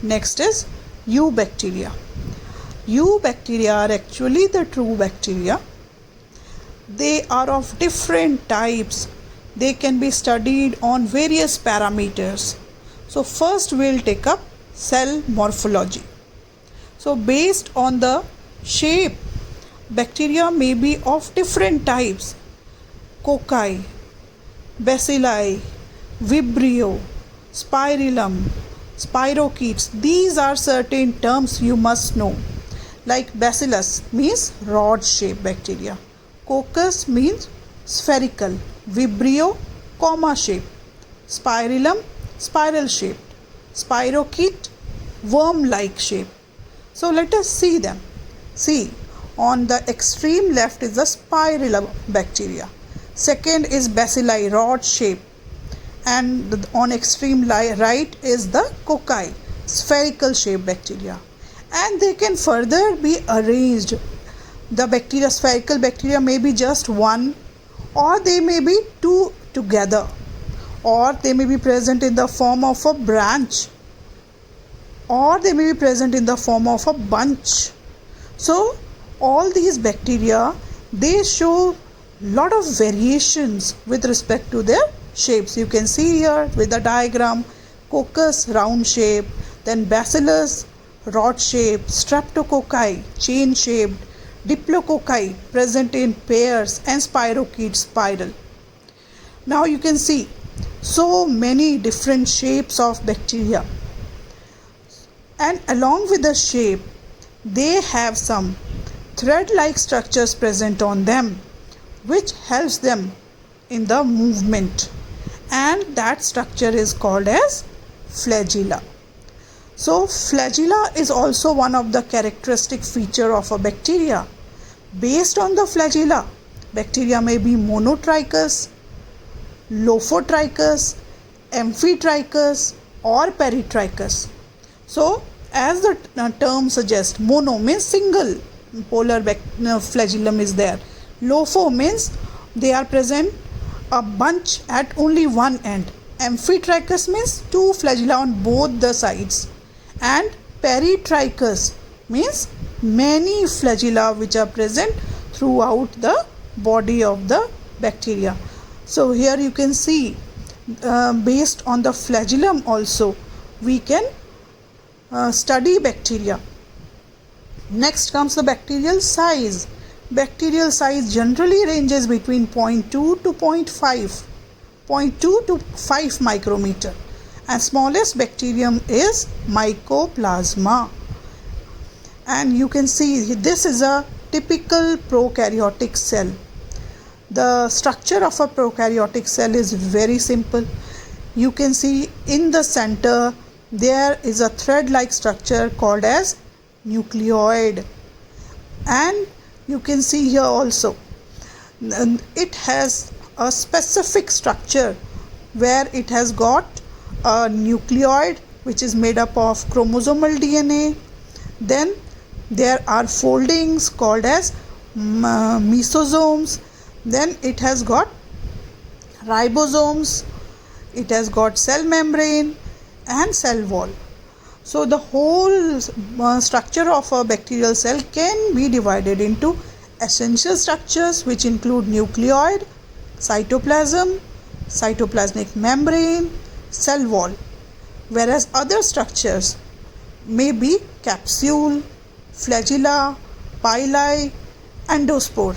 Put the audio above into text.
Next is eubacteria. Eubacteria are actually the true bacteria. They are of different types. They can be studied on various parameters. So first we'll take up cell morphology. So based on the shape, bacteria may be of different types. Cocci, bacilli, vibrio, spirillum, spirochetes. These are certain terms you must know. Like bacillus means rod shaped bacteria. Coccus means spherical. Vibrio, comma shaped. Spirillum, spiral shaped. Spirochete, worm like shape. So let us see them. See, on the extreme left is the spirillum bacteria. Second is bacilli, rod shape. And on extreme right is the cocci, spherical shaped bacteria. And they can further be arranged. The bacteria, spherical bacteria may be just one, or they may be two together, or they may be present in the form of a branch, or they may be present in the form of a bunch. So all these bacteria, they show lot of variations with respect to their shapes. You can see here with the diagram, coccus round shape, then bacillus rod shape, streptococci chain shaped, diplococci present in pairs, and spirochete spiral. Now you can see so many different shapes of bacteria, and along with the shape they have some thread like structures present on them which helps them in the movement, and that structure is called as flagella. So flagella is also one of the characteristic feature of a bacteria. Based on the flagella, bacteria may be monotrichous, lophotrichous, amphitrichous, or peritrichous. So as the term suggests, mono means single polar flagellum is there. Lopho means they are present a bunch at only one end. Amphitrichous means two flagella on both the sides. And peritrichous means many flagella which are present throughout the body of the bacteria. So here you can see based on the flagellum also we can study bacteria. Next comes the bacterial size. Bacterial size generally ranges between 0.2 to 0.2 to 5 micrometer, and smallest bacterium is Mycoplasma. And you can see this is a typical prokaryotic cell. The structure of a prokaryotic cell is very simple. You can see in the center there is a thread like structure called as nucleoid, and you can see here also it has a specific structure where it has got a nucleoid which is made up of chromosomal DNA. Then there are foldings called as mesosomes. Then it has got ribosomes, it has got cell membrane and cell wall. So the whole structure of a bacterial cell can be divided into essential structures which include nucleoid, cytoplasm, cytoplasmic membrane, cell wall, whereas other structures may be capsule, flagella, pili, endospore.